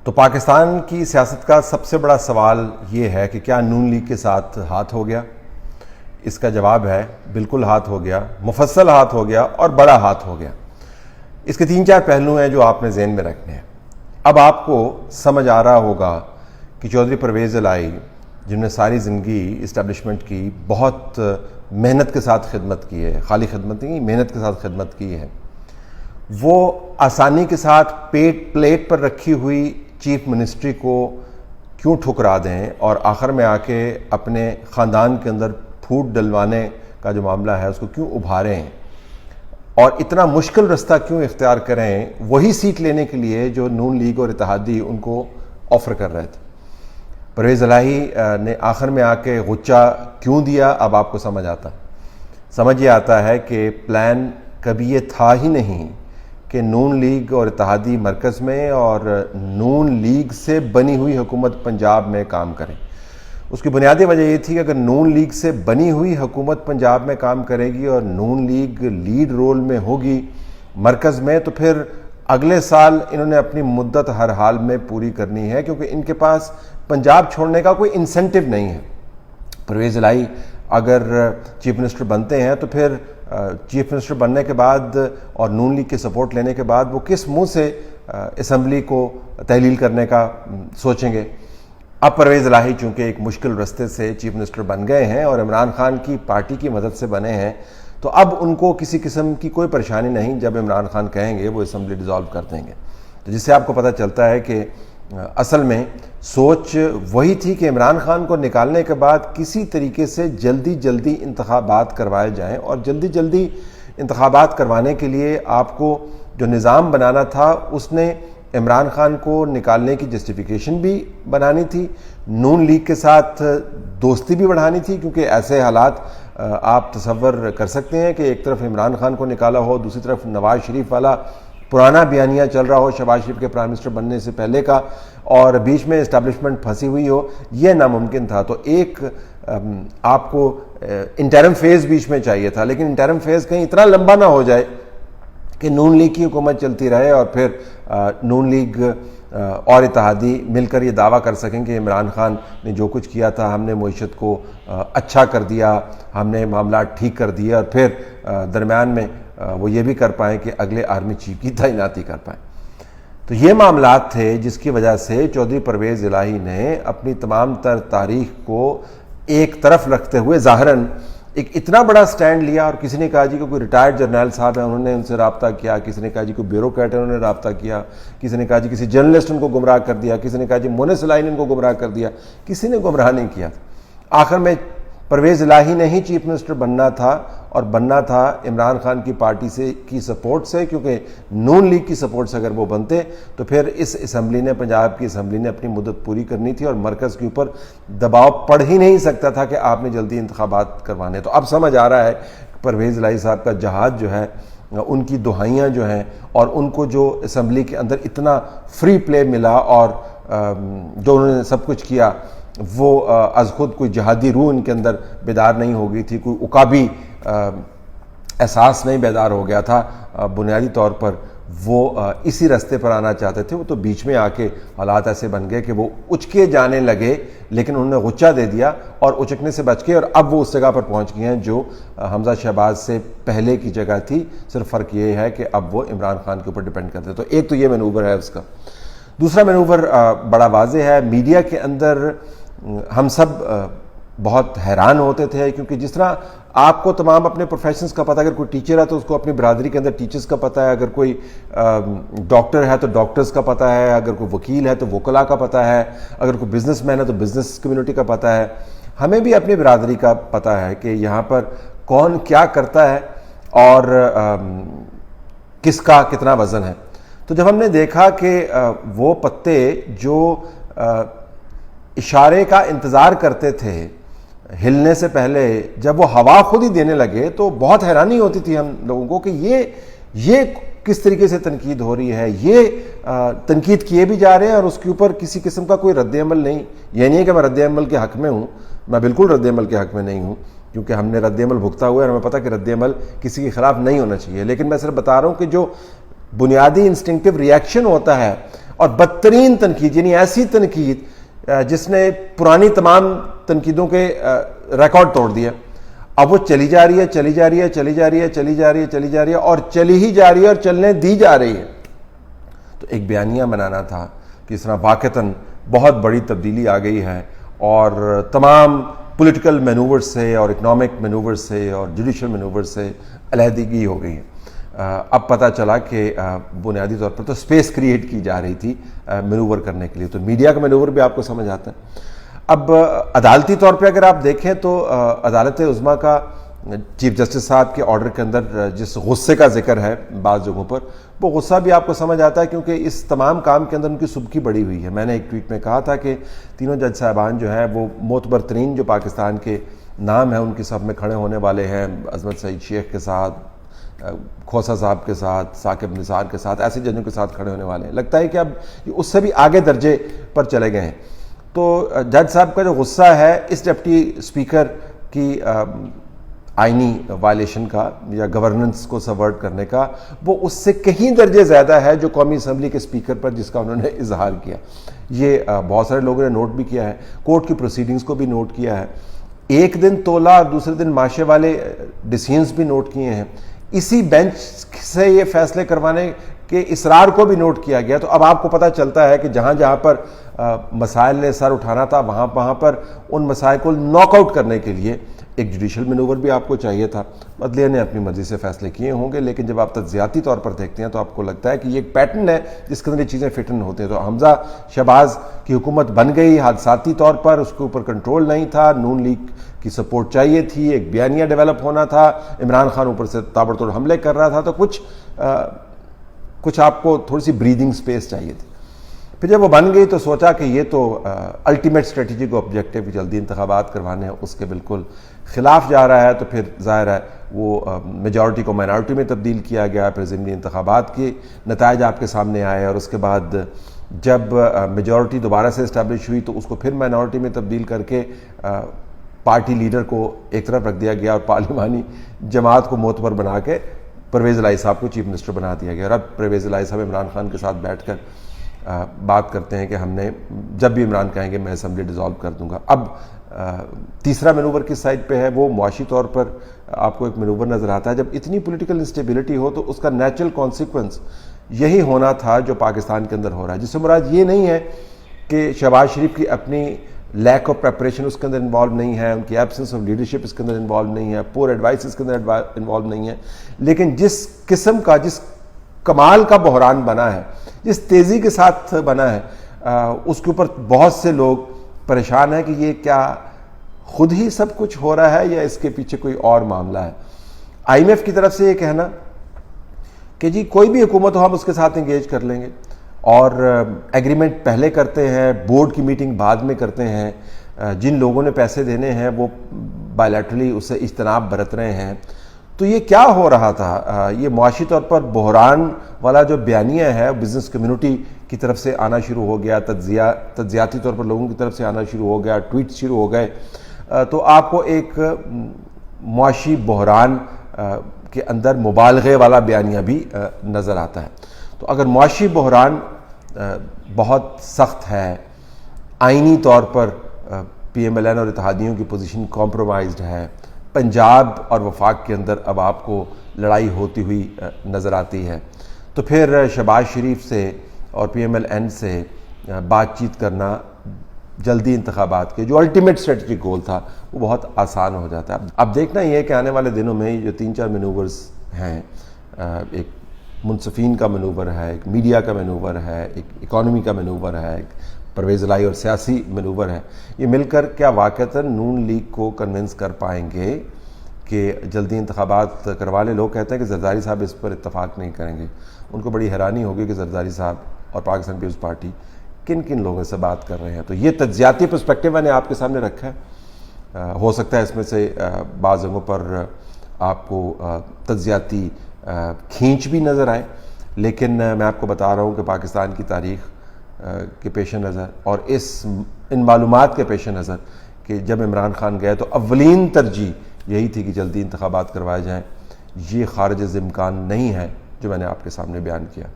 तो पाकिस्तान की सियासत का सबसे बड़ा सवाल ये है कि क्या नून लीग के साथ हाथ हो गया। इसका जवाब है बिल्कुल हाथ हो गया, मुफस्सल हाथ हो गया और बड़ा हाथ हो गया। इसके 3-4 पहलू हैं जो आपने ज़हन में रखने हैं। अब आपको समझ आ रहा होगा कि चौधरी परवेज़ इलाही, जिन्होंने सारी ज़िंदगी इस्टेब्लिशमेंट की बहुत मेहनत के साथ खिदमत की है, खाली खिदमत नहीं, मेहनत के साथ खिदमत की है, वो आसानी के साथ प्लेट पर रखी हुई चीफ मिनिस्ट्री को क्यों ठुकरा दें और आखिर में आके अपने ख़ानदान के अंदर फूट डलवाने का जो मामला है उसको क्यों उभारें और इतना मुश्किल रास्ता क्यों इख्तियार करें वही सीट लेने के लिए जो नून लीग और इत्तेहादी उनको ऑफ़र कर रहे थे। परवेज़ इलाही ने आखिर में आके गुच्चा क्यों दिया, अब आपको समझ ये आता है कि प्लान कभी ये था ही नहीं कि नून लीग और इत्तेहादी मरकज़ में और नून लीग से बनी हुई हुकूमत पंजाब में काम करें। उसकी बुनियादी वजह ये थी कि अगर नून लीग से बनी हुई हुकूमत पंजाब में काम करेगी और नून लीग लीड रोल में होगी मरकज़ में, तो फिर अगले साल इन्होंने अपनी मुद्दत हर हाल में पूरी करनी है, क्योंकि इनके पास पंजाब छोड़ने का कोई इंसेंटिव नहीं है। परवेज़ इलाही अगर चीफ मिनिस्टर बनते हैं तो फिर चीफ मिनिस्टर बनने के बाद और नून लीग की सपोर्ट लेने के बाद वो किस मुंह से असम्बली को तहलील करने का सोचेंगे। अब परवेज़ इलाही चूँकि एक मुश्किल रास्ते से चीफ मिनिस्टर बन गए हैं और इमरान खान की पार्टी की मदद से बने हैं, तो अब उनको किसी किस्म की कोई परेशानी नहीं। जब इमरान खान कहेंगे वो असम्बली डिज़ोल्व कर देंगे। तो जिससे आपको पता चलता है कि असल में सोच वही थी कि इमरान खान को निकालने के बाद किसी तरीके से जल्दी इंतखाबात करवाए जाएं, और जल्दी इंतखाबात करवाने के लिए आपको जो निज़ाम बनाना था उसने इमरान खान को निकालने की जस्टिफिकेशन भी बनानी थी, नून लीग के साथ दोस्ती भी बढ़ानी थी, क्योंकि ऐसे हालात आप तसव्वुर कर सकते हैं कि एक तरफ इमरान खान को निकाला हो, दूसरी तरफ नवाज शरीफ वाला पुराना बयानिया चल रहा हो शहबाज शरीफ के प्राइम मिनिस्टर बनने से पहले का, और बीच में इस्टेब्लिशमेंट फंसी हुई हो, यह नामुमकिन था। तो एक आपको इंटरिम फेज़ बीच में चाहिए था, लेकिन इंटरिम फेज़ कहीं इतना लंबा ना हो जाए कि नून लीग की हुकूमत चलती रहे और फिर नून लीग और इत्तेहादी मिलकर ये दावा कर सकें कि इमरान खान ने जो कुछ किया था, हमने मईशत को अच्छा कर दिया, हमने मामला ठीक कर दिए, और फिर दरमियान में वो ये भी कर पाएँ कि अगले आर्मी चीफ की तैनाती कर पाएँ। तो ये मामलात थे जिसकी वजह से चौधरी परवेज़ इलाही ने अपनी तमाम तर तारीख को एक तरफ रखते हुए ज़ाहिरन एक इतना बड़ा स्टैंड लिया। और किसी ने कहा जी कोई रिटायर्ड जर्नल साहब है, उन्होंने उनसे रब्ता किया, किसी ने कहा जी कोई ब्यूरोक्रेट है, उन्होंने रब्ता किया, किसी ने कहा जी किसी जर्नलिस्ट उनको गुमराह कर दिया, किसी ने कहा जी मोनिस इलाही ने उनको गुमराह कर दिया। किसी ने गुमराह नहीं किया। आखिर में परवेज़ इलाही ने ही चीफ मिनिस्टर बनना था, और बनना था इमरान खान की पार्टी से की सपोर्ट से, क्योंकि नून लीग की सपोर्ट से अगर वो बनते तो फिर इस असम्बली ने, पंजाब की असम्बली ने अपनी मुद्दत पूरी करनी थी और मरकज़ के ऊपर दबाव पड़ ही नहीं सकता था कि आपने जल्दी इंतखाबात करवाने। तो अब समझ आ रहा है परवेज़ इलाही साहब का जहाज जो है, उनकी दुहाइयाँ जो हैं, और उनको जो असम्बली के अंदर इतना फ्री प्ले मिला और जो उन्होंने सब कुछ किया, वो अज खुद कोई जहादी रूह इनके अंदर बेदार नहीं हो गई थी, कोई उकाबी एहसास नहीं बेदार हो गया था। बुनियादी तौर पर वो इसी रास्ते पर आना चाहते थे। वो तो बीच में आके हालात ऐसे बन गए कि वो उचके जाने लगे, लेकिन उन्होंने गुच्चा दे दिया और उचकने से बच के, और अब वो उस जगह पर पहुंच गए हैं जो हमजा शहबाज से पहले की जगह थी। सिर्फ फ़र्क ये है कि अब वो इमरान खान के ऊपर डिपेंड करते। तो एक तो ये मैनूवर है उसका। दूसरा मैनूवर बड़ा वाज़ेह है। मीडिया के अंदर हम सब बहुत हैरान होते थे, क्योंकि जिस तरह आपको तमाम अपने प्रोफेशंस का पता, अगर कोई टीचर है तो उसको अपनी बरादरी के अंदर टीचर्स का पता है, अगर कोई डॉक्टर है तो डॉक्टर्स का पता है, अगर कोई वकील है तो वकला का पता है, अगर कोई बिजनेसमैन है तो बिजनेस कम्युनिटी का पता है, हमें भी अपनी बरादरी का पता है कि यहाँ पर कौन क्या करता है और किसका कितना वज़न है। तो जब हमने देखा कि वो पत्ते जो इशारे का इंतज़ार करते थे हिलने से पहले, जब वो हवा खुद ही देने लगे, तो बहुत हैरानी होती थी हम लोगों को कि ये किस तरीके से तनकीद हो रही है। ये तनकीद किए भी जा रहे हैं और उसके ऊपर किसी किस्म का कोई रद्द-ए-अमल नहीं। ये नहीं है कि मैं रद्द-ए-अमल के हक़ में हूँ, मैं बिल्कुल रद्द-ए-अमल के हक़ में नहीं हूँ, क्योंकि हमने रद्द-ए-अमल भुगता हुआ है और हमें पता कि रद्द-ए-अमल किसी के ख़िलाफ़ नहीं होना चाहिए। लेकिन मैं सिर्फ बता रहा हूँ कि जो बुनियादी इंस्टिंक्टिव रिएक्शन होता है और बदतरीन तनकीद, यानी ऐसी तनकीद जिसने पुरानी तमाम तनकीदों के रिकॉर्ड तोड़ दिया। अब वो चली जा रही है, चली जा रही है, चली जा रही है, चली जा रही है, चली जा रही है, और चली ही जा रही है और चलने दी जा रही है। तो एक बयानिया बनाना था कि इस तरह वाक़तन बहुत बड़ी तब्दीली आ गई है और तमाम पॉलिटिकल मैनूवर से और इकनॉमिक मैनूवर से और जुडिशल मैनूवर से अलहदगी हो गई है। अब पता चला कि बुनियादी तौर पर तो स्पेस क्रिएट की जा रही थी मैनूवर करने के लिए, तो मीडिया का मैनूवर भी आपको समझ आता है। अब अदालती तौर पे अगर आप देखें तो अदालत उज़्मा का चीफ जस्टिस साहब के ऑर्डर के अंदर जिस गुस्से का जिक्र है बाज़ जगहों पर, वो गुस्सा भी आपको समझ आता है क्योंकि इस तमाम काम के अंदर उनकी सुबकी बड़ी हुई है। मैंने एक ट्वीट में कहा था कि तीनों जज साहबान जो हैं वो मोतबर तरीन जो पाकिस्तान के नाम है उनकी सब में खड़े होने वाले हैं, अजमत सईद शेख के साथ, खोसा साहब के साथ, साकिब निसार के साथ, ऐसे जजों के साथ खड़े होने वाले हैं। लगता है कि अब उससे भी आगे दर्जे पर चले गए हैं। तो जज साहब का जो गुस्सा है इस डिप्टी स्पीकर की आईनी वायलेशन का या गवर्नेंस को सबवर्ट करने का, वो उससे कहीं दर्जे ज़्यादा है जो कौमी असम्बली के स्पीकर पर जिसका उन्होंने इजहार किया। ये बहुत सारे लोगों ने नोट भी किया है, कोर्ट की प्रोसीडिंग्स को भी नोट किया है, एक दिन तोला और दूसरे दिन माशे वाले डिसीजंस भी नोट किए हैं। इसी बेंच से ये फैसले करवाने के इसरार को भी नोट किया गया। तो अब आपको पता चलता है कि जहाँ जहाँ पर मसाइल ने सर उठाना था वहाँ पर उन मसाइल को नॉकआउट करने के लिए एक जुडिशल मैनूवर भी आपको चाहिए था। अदलिया ने अपनी मर्जी से फैसले किए होंगे, लेकिन जब आप तज्जियाती तौर पर देखते हैं तो आपको लगता है कि ये एक पैटर्न है जिसके अंदर ये चीज़ें फिट इन होती हैं। तो हमजा शहबाज की हुकूमत बन गई हादसाती तौर पर, उसके ऊपर कंट्रोल नहीं था, नून लीग की सपोर्ट चाहिए थी, एक बयानिया डेवलप होना था, इमरान खान ऊपर से ताबड़तोड़ हमले कर रहा था, तो कुछ आपको थोड़ी सी ब्रीदिंग स्पेस चाहिए थी। फिर जब वो बन गई तो सोचा कि ये तो अल्टीमेट स्ट्रेटेजिक ऑब्जेक्टिव जल्दी इंतखाबात करवाने हैं, उसके बिल्कुल खिलाफ जा रहा है। तो फिर जाहिर है वो मेजॉरिटी को माइनॉरिटी में तब्दील किया गया, फिर ज़िमनी इंतखाबात के नताइज आपके सामने आए और उसके बाद जब मेजॉरिटी दोबारा से इस्टेब्लिश हुई तो उसको फिर माइनॉरिटी में तब्दील करके पार्टी लीडर को एक तरफ रख दिया गया और पार्लिमानी जमात को मोतबर बना के परवेज़ इलाही साहब को चीफ मिनिस्टर बना दिया गया। और अब परवेज़ इलाही साहब इमरान खान के साथ बैठकर बात करते हैं कि हमने जब भी इमरान कहेंगे मैं असम्बली डिज़ोल्व कर दूंगा। अब तीसरा मैनूवर किस साइड पे है, वो मुआशी तौर पर आपको एक मैनूवर नज़र आता है। जब इतनी पॉलिटिकल इंस्टेबिलिटी हो तो उसका नेचुरल कॉन्सिक्वेंस यही होना था जो पाकिस्तान के अंदर हो रहा है, जिससे मुराद ये नहीं है कि शहबाज शरीफ की अपनी लैक ऑफ प्रेपरेशन उसके अंदर इन्वॉल्व नहीं है, उनकी एब्सेंस ऑफ लीडरशिप इसके अंदर इन्वॉल्व नहीं है, पुअर एडवाइस इसके अंदर इन्वॉल्व नहीं है, लेकिन जिस किस्म का, जिस कमाल का बहरान बना है, जिस तेज़ी के साथ बना है, उसके ऊपर बहुत से लोग परेशान हैं कि ये क्या खुद ही सब कुछ हो रहा है या इसके पीछे कोई और मामला है। IMF की तरफ से ये कहना कि जी कोई भी हुकूमत हो हम उसके साथ इंगेज कर लेंगे और एग्रीमेंट पहले करते हैं, बोर्ड की मीटिंग बाद में करते हैं, जिन लोगों ने पैसे देने हैं वो बायलैटरली उससे इज्तनाब बरत रहे हैं। तो ये क्या हो रहा था? ये मुआशी तौर पर बहरान वाला जो बयानिया है बिजनेस कम्युनिटी की तरफ से आना शुरू हो गया, तज्जियाती तौर पर लोगों की तरफ से आना शुरू हो गया, ट्वीट शुरू हो गए, तो आपको एक मुआशी बहरान के अंदर मुबालगे वाला बयानिया भी नज़र आता है। तो अगर मुआशी बहरान बहुत सख्त है, आइनी तौर पर PMLN और इत्तेहादियों की पोजीशन कॉम्प्रोमाइज्ड है, पंजाब और वफाक के अंदर अब आपको लड़ाई होती हुई नज़र आती है, तो फिर शहबाज शरीफ से और PMLN से बातचीत करना जल्दी इंतखाबात के जो अल्टीमेट स्ट्रेटजिक गोल था वो बहुत आसान हो जाता है। अब देखना ये है कि आने वाले दिनों में जो 3-4 मैनूवर्स हैं, एक मुनसफीन का मैनूवर है, एक मीडिया का मैनूवर है, एक इकॉनमी का मैनूवर है, एक परवेज़ इलाही और सियासी मैनूवर है, ये मिलकर क्या वाक़तन नून लीग को कन्विंस कर पाएंगे कि जल्दी इंतखाबात करवा लें? लोग कहते हैं कि जरदारी साहब इस पर इत्तफाक नहीं करेंगे। उनको बड़ी हैरानी होगी कि जरदारी साहब और पाकिस्तान पीपल्स पार्टी किन किन लोगों से बात कर रहे हैं। तो ये तज्जियाती पर्सपेक्टिव मैंने आपके सामने रखा है। हो सकता है इसमें से बाज़ जगहों पर आपको तज्जियाती खींच भी नज़र आए, लेकिन मैं आपको बता रहा हूँ कि पाकिस्तान की तारीख़ के पेश नज़र और इन मालूमात के पेश नज़र कि जब इमरान खान गए तो अव्वलीन तरजीह यही थी कि जल्दी इंतखाबात करवाए जाएँ, ये खारिज इम्कान नहीं है जो मैंने आपके सामने बयान किया।